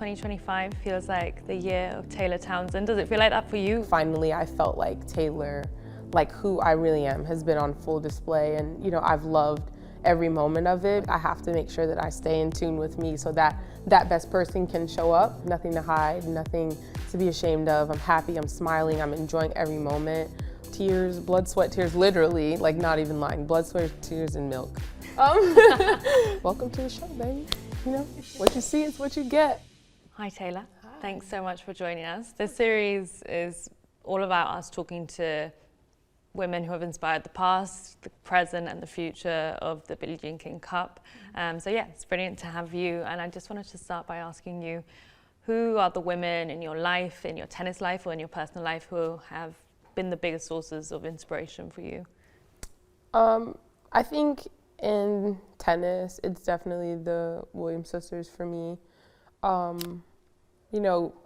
2025 feels like the year of Taylor Townsend. Does it feel like that for you? Finally, I felt like Taylor, like who I really am, has been on full display, and I've loved every moment of it. I have to make sure that I stay in tune with me so that that best person can show up. Nothing to hide, nothing to be ashamed of. I'm happy, I'm smiling, I'm enjoying every moment. Tears, blood, sweat, tears, literally, like not even lying, blood, sweat, tears, and milk. Welcome to the show, baby. What you see is what you get. Hi, Taylor. Hi. Thanks so much for joining us. This series is all about us talking to women who have inspired the past, the present, and the future of the Billie Jean King Cup. So yeah, it's brilliant to have you. And I just wanted to start by asking you, who are the women in your life, in your tennis life or in your personal life, who have been the biggest sources of inspiration for you? I think in tennis, it's definitely the Williams sisters for me.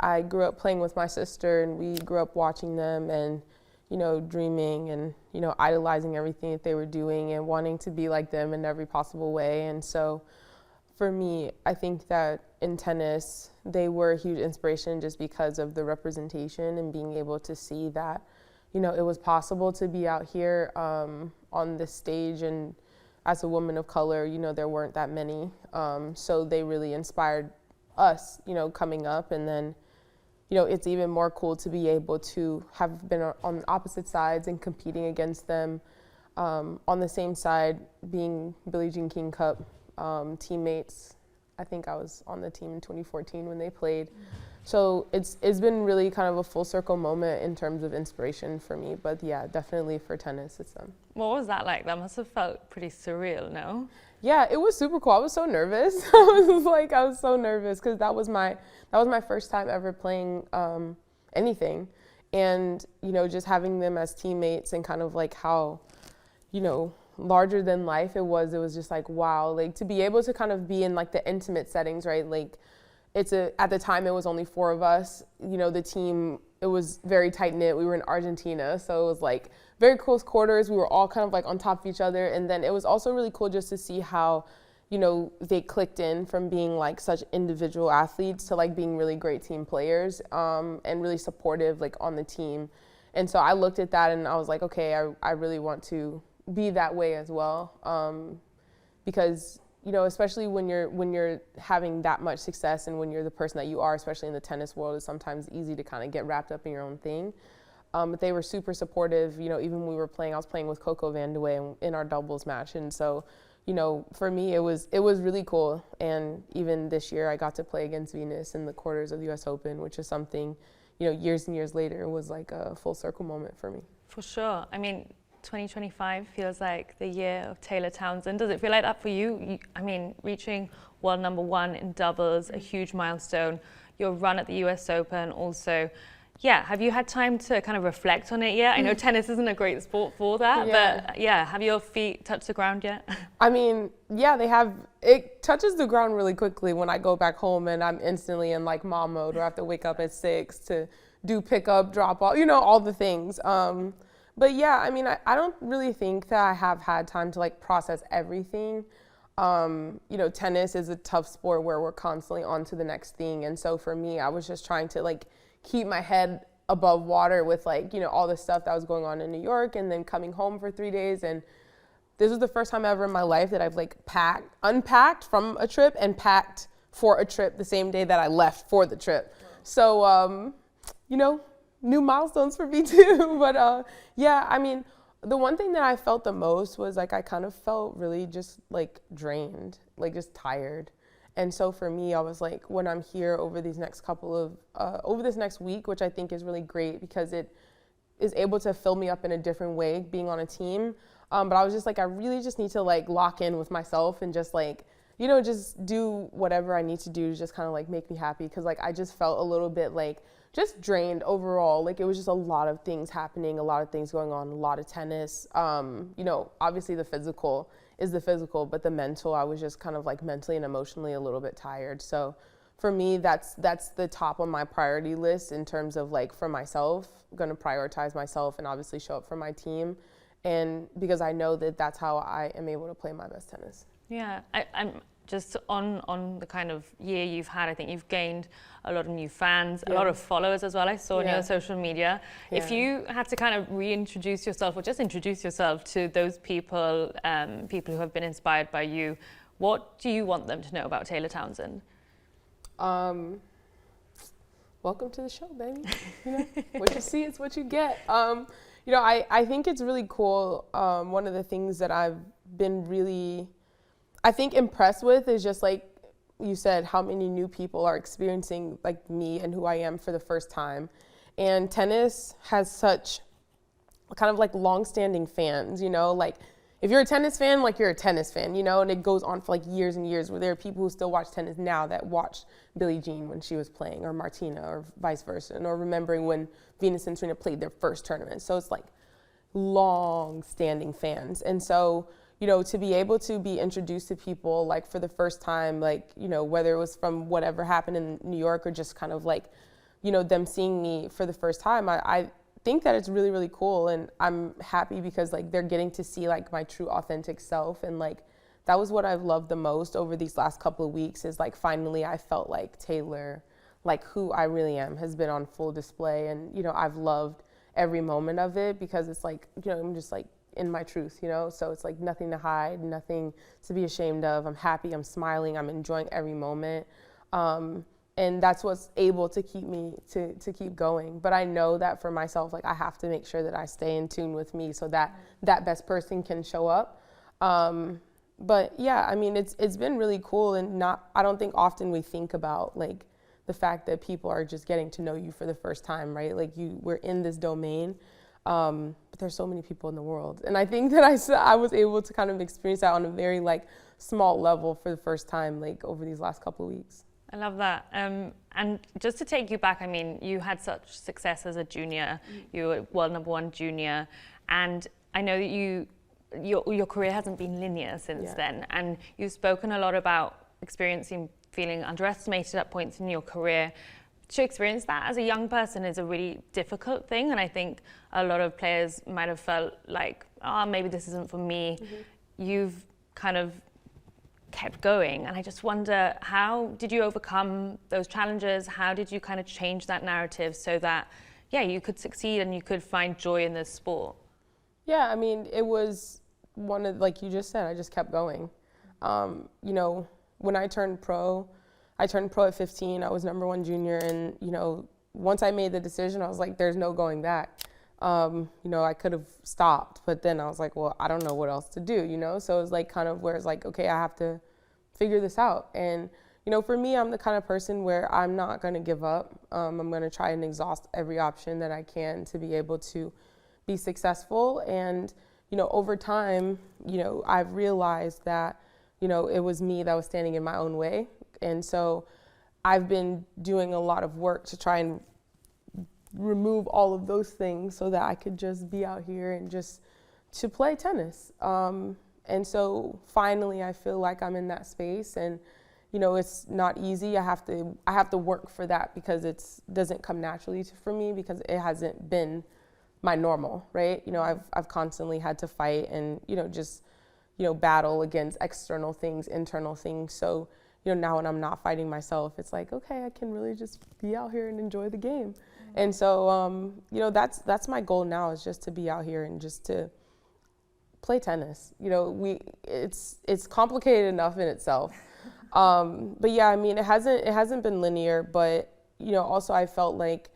I grew up playing with my sister, and we grew up watching them and, dreaming and, idolizing everything that they were doing and wanting to be like them in every possible way. And so for me, I think that in tennis, they were a huge inspiration just because of the representation and being able to see that, it was possible to be out here on this stage, and as a woman of color, there weren't that many. So they really inspired us, coming up. And then, it's even more cool to be able to have been on opposite sides and competing against them on the same side, being Billie Jean King Cup teammates. I think I was on the team in 2014 when they played. So it's been really kind of a full circle moment in terms of inspiration for me. But yeah, definitely for tennis, it's them. What was that like? That must have felt pretty surreal, no? Yeah, it was super cool. I was so nervous. I was so nervous because that was my first time ever playing anything. And, just having them as teammates and kind of like how, larger than life it was just like, wow, like to be able to kind of be in like the intimate settings, right? Like at the time it was only 4 of us, the team, it was very tight knit. We were in Argentina, so it was like very close quarters. We were all kind of like on top of each other. And then it was also really cool just to see how, they clicked in from being like such individual athletes to like being really great team players and really supportive like on the team. And so I looked at that and I was like, okay, I really want to be that way as well, because especially when you're having that much success and when you're the person that you are, especially in the tennis world, it's sometimes easy to kind of get wrapped up in your own thing. But they were super supportive. Even when we were playing, I was playing with Coco Vandeweghe in our doubles match, and so for me it was really cool. And even this year I got to play against Venus in the quarters of the US Open, which is something years and years later was like a full circle moment for me. For sure. I mean, 2025 feels like the year of Taylor Townsend. Does it feel like that for you? Reaching world #1 in doubles, a huge milestone. Your run at the US Open also. Yeah, have you had time to kind of reflect on it yet? I know tennis isn't a great sport for that, but yeah, have your feet touched the ground yet? Yeah, they have. It touches the ground really quickly when I go back home and I'm instantly in like mom mode, or I have to wake up at 6 to do pickup, drop off, all the things. But yeah, I don't really think that I have had time to like process everything. Tennis is a tough sport where we're constantly on to the next thing. And so for me, I was just trying to like keep my head above water with like, all the stuff that was going on in New York, and then coming home for 3 days. And this was the first time ever in my life that I've like unpacked from a trip and packed for a trip the same day that I left for the trip. So, new milestones for me too. But yeah, the one thing that I felt the most was like I kind of felt really just like drained, like just tired. And so for me, I was like, when I'm here over these next over this next week, which I think is really great because it is able to fill me up in a different way being on a team. But I was just like, I really just need to like lock in with myself and just like, just do whatever I need to do to just kind of like make me happy. Cause like I just felt a little bit like just drained overall. Like it was just a lot of things happening, a lot of things going on, a lot of tennis. Obviously the physical is the physical, but the mental, I was just kind of like mentally and emotionally a little bit tired. So for me, that's the top on my priority list in terms of like for myself, I'm gonna prioritize myself and obviously show up for my team. And because I know that that's how I am able to play my best tennis. Yeah, I'm just on the kind of year you've had, I think you've gained a lot of new fans, a Yeah. lot of followers as well, I saw on Yeah. your social media. If Yeah. you had to kind of reintroduce yourself or just introduce yourself to those people, people who have been inspired by you, what do you want them to know about Taylor Townsend? Welcome to the show, baby. You know, what you see is what you get. You know, I think it's really cool. One of the things that I've been really, I think, impressed with is just like you said, how many new people are experiencing like me and who I am for the first time. And tennis has such kind of like long-standing fans, you know, like if you're a tennis fan, like you're a tennis fan, you know, and it goes on for like years and years where there are people who still watch tennis now that watched Billie Jean when she was playing, or Martina, or vice versa, or remembering when Venus and Serena played their first tournament. So it's like long-standing fans. And so, you know, to be able to be introduced to people like for the first time, like, you know, whether it was from whatever happened in New York or just kind of like, you know, them seeing me for the first time, I think that it's really, really cool, and I'm happy because like they're getting to see like my true authentic self. And like that was what I've loved the most over these last couple of weeks, is like finally I felt like Taylor, like who I really am, has been on full display. And you know, I've loved every moment of it because it's like, you know, I'm just like in my truth, you know, so it's like nothing to hide, nothing to be ashamed of. I'm happy, I'm smiling, I'm enjoying every moment. And that's what's able to keep me to keep going. But I know that for myself, like I have to make sure that I stay in tune with me so that that best person can show up. But yeah, I mean, it's been really cool, and I don't think often we think about like the fact that people are just getting to know you for the first time, right? Like we're in this domain, but there's so many people in the world. And I think that I was able to kind of experience that on a very like small level for the first time, like over these last couple of weeks. I love that. And just to take you back, I mean, you had such success as a junior. You were world #1 junior. And I know that your career hasn't been linear since then. And you've spoken a lot about feeling underestimated at points in your career. To experience that as a young person is a really difficult thing. And I think a lot of players might have felt like, maybe this isn't for me. You've kind of kept going, and I just wonder, how did you overcome those challenges? How did you kind of change that narrative so that you could succeed and you could find joy in this sport? I mean, it was one of, like you just said, I just kept going. You know, when I turned pro at 15. I was #1 junior, and you know, once I made the decision, I was like, there's no going back. You know, I could have stopped, but then I was like, well, I don't know what else to do, you know? So it was like kind of where it's like, okay, I have to figure this out. And, you know, for me, I'm the kind of person where I'm not going to give up. I'm going to try and exhaust every option that I can to be able to be successful. And, you know, over time, you know, I've realized that, you know, it was me that was standing in my own way. And so I've been doing a lot of work to try and remove all of those things so that I could just be out here and just to play tennis. And so finally I feel like I'm in that space, and you know, it's not easy. I have to work for that because it doesn't come naturally for me because it hasn't been my normal, right? You know, I've constantly had to fight and, you know, just, you know, battle against external things, internal things. So, you know, now when I'm not fighting myself, it's like, okay, I can really just be out here and enjoy the game. And so, you know, that's my goal now, is just to be out here and just to play tennis. You know, it's complicated enough in itself. But yeah, I mean, it hasn't been linear, but you know, also I felt like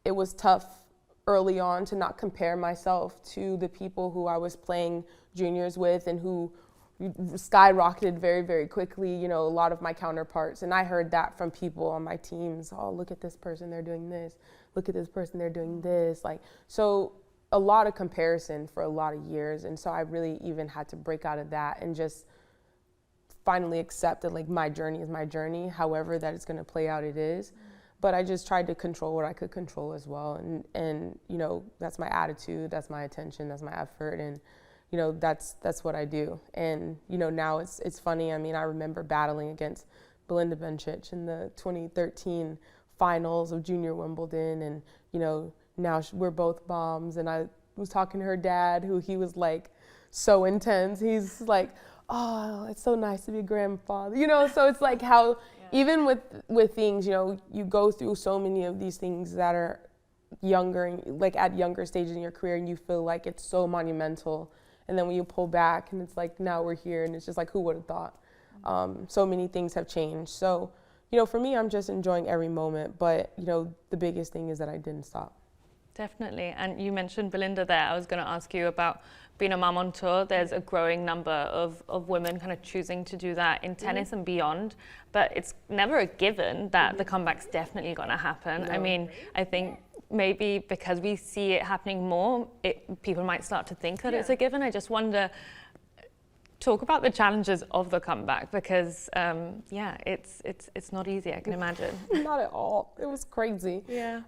it was tough early on to not compare myself to the people who I was playing juniors with and who skyrocketed very, very quickly, you know, a lot of my counterparts. And I heard that from people on my teams. Oh, look at this person, they're doing this. Look at this person, they're doing this. Like, so a lot of comparison for a lot of years. And so I really even had to break out of that and just finally accept that like my journey is my journey, however that it's gonna play out, it is. But I just tried to control what I could control as well. And you know, that's my attitude, that's my attention, that's my effort. And you know, that's what I do. And you know, now it's funny. I mean, I remember battling against Belinda Bencic in the 2013 finals of Junior Wimbledon, and you know, now we're both moms. And I was talking to her dad, who he was like so intense. He's like, oh, it's so nice to be a grandfather, you know. So it's like how even with things, you know, you go through so many of these things that are younger, like at younger stages in your career, and you feel like it's so monumental, and then when you pull back and it's like, now we're here, and it's just like, who would have thought? So many things have changed. So, you know, for me, I'm just enjoying every moment, but, you know, the biggest thing is that I didn't stop. Definitely. And you mentioned Belinda there. I was going to ask you about being a mom on tour. There's a growing number of women kind of choosing to do that in tennis and beyond, but it's never a given that the comeback's definitely going to happen. No. I mean, I think maybe because we see it happening more, people might start to think that it's a given. I just wonder, talk about the challenges of the comeback, because it's not easy, I can imagine. Not at all. It was crazy. Yeah.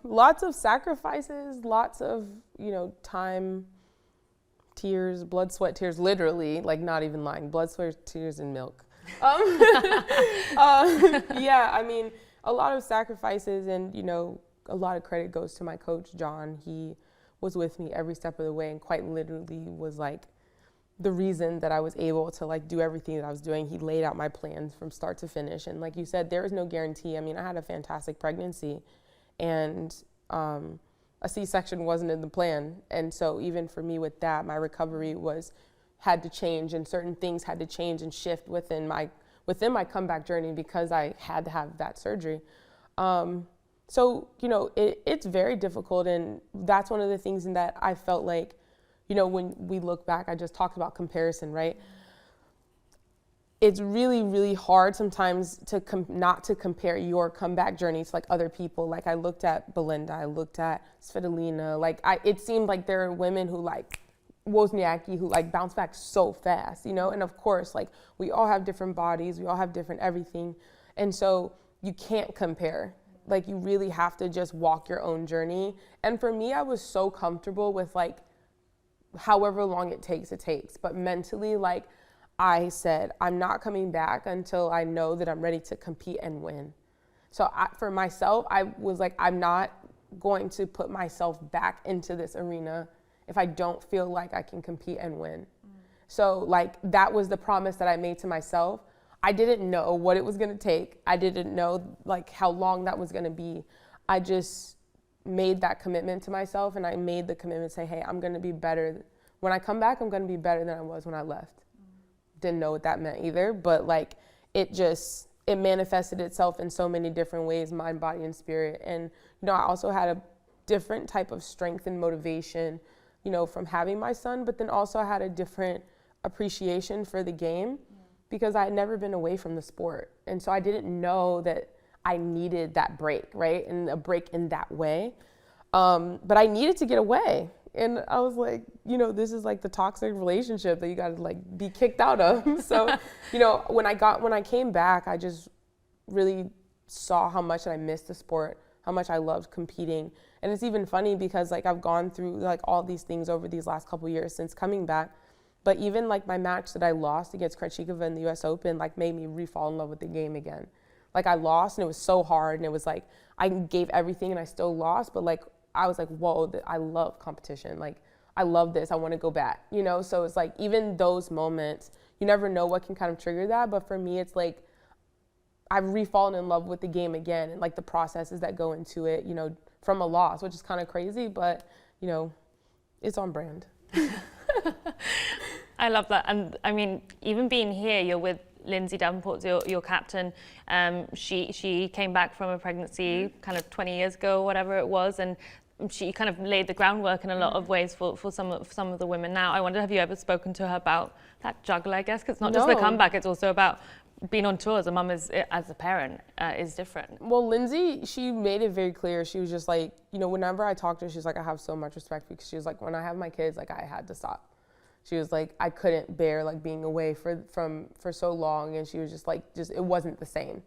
Lots of sacrifices, lots of, you know, time, tears, blood, sweat, tears, literally, like not even lying, blood, sweat, tears, and milk. Yeah, I mean, a lot of sacrifices, and, you know, a lot of credit goes to my coach, John. He was with me every step of the way and quite literally was like the reason that I was able to like do everything that I was doing. He laid out my plans from start to finish. And like you said, there is no guarantee. I mean, I had a fantastic pregnancy, and a C-section wasn't in the plan. And so even for me with that, my recovery had to change, and certain things had to change and shift within my comeback journey because I had to have that surgery. So, you know, it's very difficult, and that's one of the things in that I felt like, you know, when we look back, I just talked about comparison, right? It's really, really hard sometimes to not to compare your comeback journey to like other people. Like I looked at Belinda, I looked at Svitolina, like it seemed like there are women who like Wozniacki who like bounce back so fast, you know? And of course, like we all have different bodies, we all have different everything. And so you can't compare. Like you really have to just walk your own journey. And for me, I was so comfortable with like, however long it takes. But mentally, like I said, I'm not coming back until I know that I'm ready to compete and win. So for myself, I was like, I'm not going to put myself back into this arena if I don't feel like I can compete and win. So like that was the promise that I made to myself. I didn't know what it was gonna take. I didn't know like how long that was gonna be. I just made that commitment to myself, and I made the commitment to say, hey, I'm gonna be better. When I come back, I'm gonna be better than I was when I left. Didn't know what that meant either, but like it manifested itself in so many different ways, mind, body, and spirit. And, you know, I also had a different type of strength and motivation, you know, from having my son, but then also I had a different appreciation for the game because I had never been away from the sport. And so I didn't know that I needed that break, right? And a break in that way. But I needed to get away. And I was like, you know, this is like the toxic relationship that you gotta like be kicked out of. So, you know, when I came back, I just really saw how much I missed the sport, how much I loved competing. And it's even funny because like I've gone through like all these things over these last couple years since coming back. But even like my match that I lost against Krejcikova in the US Open like made me re-fall in love with the game again. Like I lost and it was so hard, and it was like I gave everything and I still lost, but like I was like, whoa, I love competition. Like I love this, I wanna go back, you know? So it's like even those moments, you never know what can kind of trigger that, but for me it's like I've re-fallen in love with the game again, and like the processes that go into it, you know, from a loss, which is kind of crazy, but you know, it's on brand. I love that. And I mean, even being here, you're with Lindsay Davenport, your captain. She came back from a pregnancy kind of 20 years ago, whatever it was, and she kind of laid the groundwork in a lot of ways for some of the women now. I wonder, have you ever spoken to her about that juggle, I guess? Because it's not just the comeback, it's also about being on tour as a mum, as a parent, is different. Well, Lindsay, she made it very clear. She was just like, you know, whenever I talked to her, she's like, I have so much respect, because she was like, when I have my kids, like I had to stop. She was like, I couldn't bear like being away for so long, and she was just like, it wasn't the same.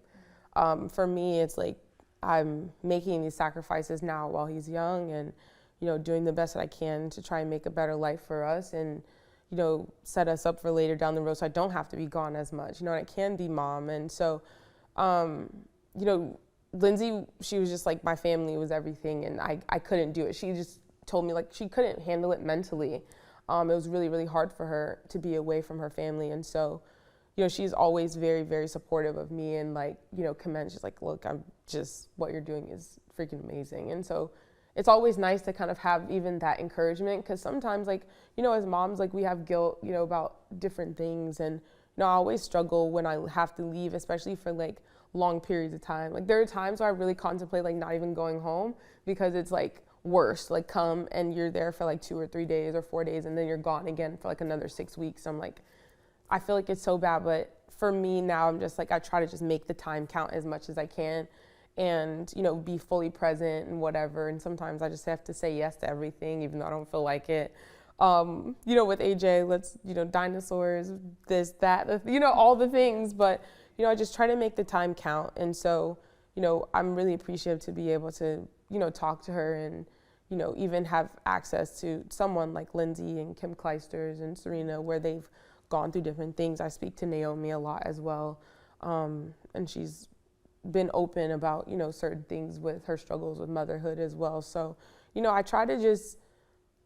For me, it's like I'm making these sacrifices now while he's young, and you know, doing the best that I can to try and make a better life for us, and you know, set us up for later down the road, so I don't have to be gone as much. You know, and I can be mom, and so, you know, Lindsay, she was just like, my family was everything, and I couldn't do it. She just told me like she couldn't handle it mentally. It was really, really hard for her to be away from her family. And so, she's always very, very supportive of me and like, commends. She's like, look, what you're doing is freaking amazing. And so it's always nice to kind of have even that encouragement, because sometimes like, as moms, like we have guilt, about different things. And, I always struggle when I have to leave, especially for like long periods of time. Like there are times where I really contemplate like not even going home, because it's like worse, like come and you're there for like 2 or 3 days or 4 days and then you're gone again for like another 6 weeks. I'm like, I feel like it's so bad. But for me now, I'm just like, I try to just make the time count as much as I can and, be fully present and whatever. And sometimes I just have to say yes to everything, even though I don't feel like it. With AJ, let's, dinosaurs, this, that, all the things. But, I just try to make the time count. And so, I'm really appreciative to be able to, talk to her and, even have access to someone like Lindsay and Kim Kleisters and Serena, where they've gone through different things. I speak to Naomi a lot as well. And she's been open about, certain things with her struggles with motherhood as well. So, I try to just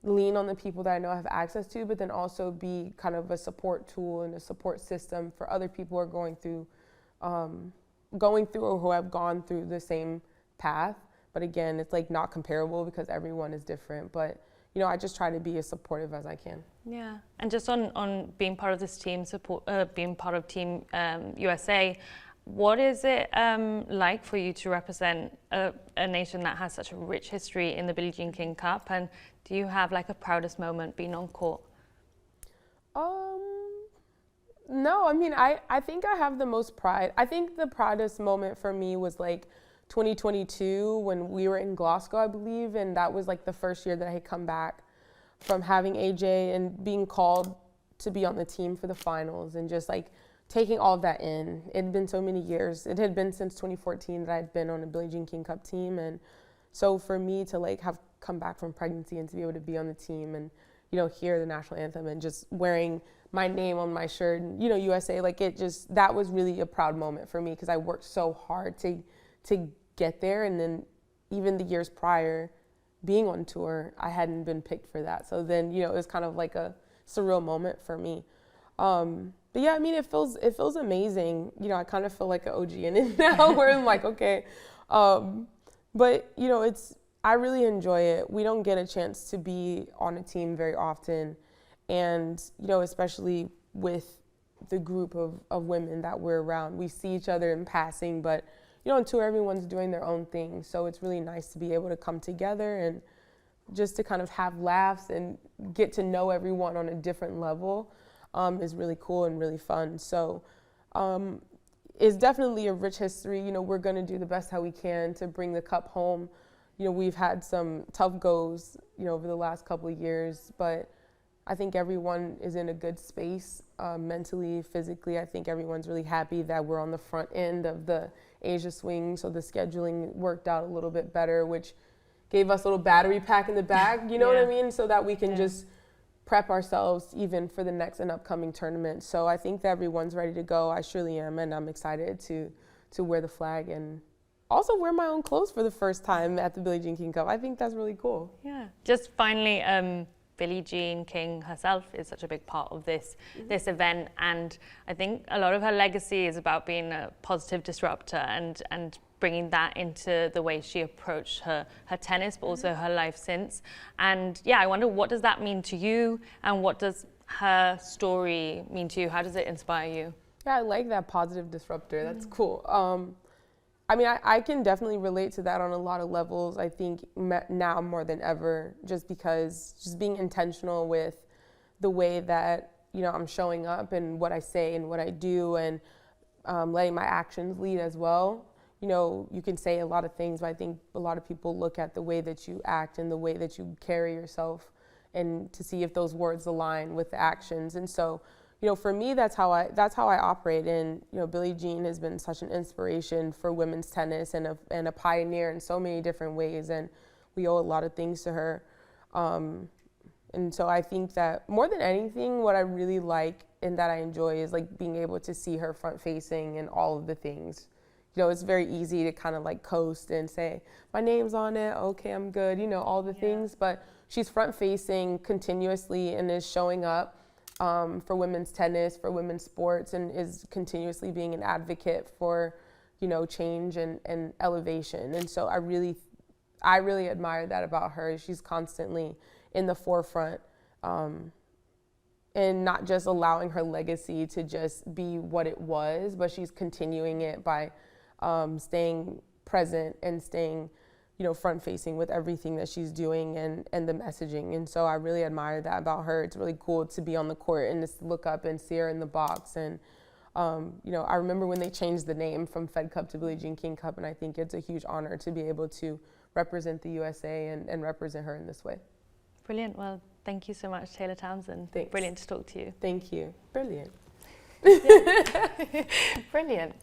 lean on the people that I know I have access to, but then also be kind of a support tool and a support system for other people who are going through or who have gone through the same path. But again, it's like not comparable because everyone is different. But, I just try to be as supportive as I can. Yeah. And just on being part of this team being part of Team USA, what is it like for you to represent a nation that has such a rich history in the Billie Jean King Cup? And do you have like a proudest moment being on court? No, I think I have the most pride. I think the proudest moment for me was like 2022 when we were in Glasgow, I believe. And that was like the first year that I had come back from having AJ and being called to be on the team for the finals and just like taking all of that in. It had been so many years. It had been since 2014 that I had been on a Billie Jean King Cup team. And so for me to like have come back from pregnancy and to be able to be on the team and, hear the national anthem and just wearing my name on my shirt and, USA, like that was really a proud moment for me because I worked so hard to get there. And then even the years prior being on tour, I hadn't been picked for that. So then, it was kind of like a surreal moment for me. But yeah, it feels amazing. I kind of feel like an OG in it now where I'm like, okay. But, I really enjoy it. We don't get a chance to be on a team very often. And, especially with the group of women that we're around, we see each other in passing, but, on tour, everyone's doing their own thing. So it's really nice to be able to come together and just to kind of have laughs and get to know everyone on a different level is really cool and really fun. So it's definitely a rich history. We're going to do the best how we can to bring the cup home. We've had some tough goes, over the last couple of years, but I think everyone is in a good space mentally, physically. I think everyone's really happy that we're on the front end of the Asia swing, so the scheduling worked out a little bit better, which gave us a little battery pack in the back, what I mean, so that we can just prep ourselves even for the next and upcoming tournament. So I think that everyone's ready to go. I surely am, and I'm excited to wear the flag and also wear my own clothes for the first time at the Billie Jean King Cup. I think that's really cool. Yeah. Just finally, Billie Jean King herself is such a big part of this event, and I think a lot of her legacy is about being a positive disruptor and bringing that into the way she approached her tennis, but also her life since. And yeah, I wonder, what does that mean to you, and what does her story mean to you? How does it inspire you? Yeah, I like that, positive disruptor. That's cool. I can definitely relate to that on a lot of levels. I think now more than ever, just because just being intentional with the way that, I'm showing up and what I say and what I do, and letting my actions lead as well. You can say a lot of things, but I think a lot of people look at the way that you act and the way that you carry yourself and to see if those words align with the actions. And so, for me, that's how I operate. And, Billie Jean has been such an inspiration for women's tennis and a pioneer in so many different ways. And we owe a lot of things to her. And so I think that more than anything, what I really like and that I enjoy is like being able to see her front facing and all of the things. It's very easy to kind of like coast and say, my name's on it, okay, I'm good, all the things. But she's front facing continuously and is showing up for women's tennis, for women's sports, and is continuously being an advocate for, you know, change and elevation. And so I really admire that about her. She's constantly in the forefront, and not just allowing her legacy to just be what it was, but she's continuing it by staying present and staying, you know, front facing with everything that she's doing and the messaging. And so I really admire that about her. It's really cool to be on the court and just look up and see her in the box. And you know, I remember when they changed the name from Fed Cup to Billie Jean King Cup, and I think it's a huge honor to be able to represent the USA and represent her in this way. Brilliant. Well, thank you so much, Taylor Townsend. Thanks. Brilliant to talk to you. Thank you. Brilliant. Brilliant.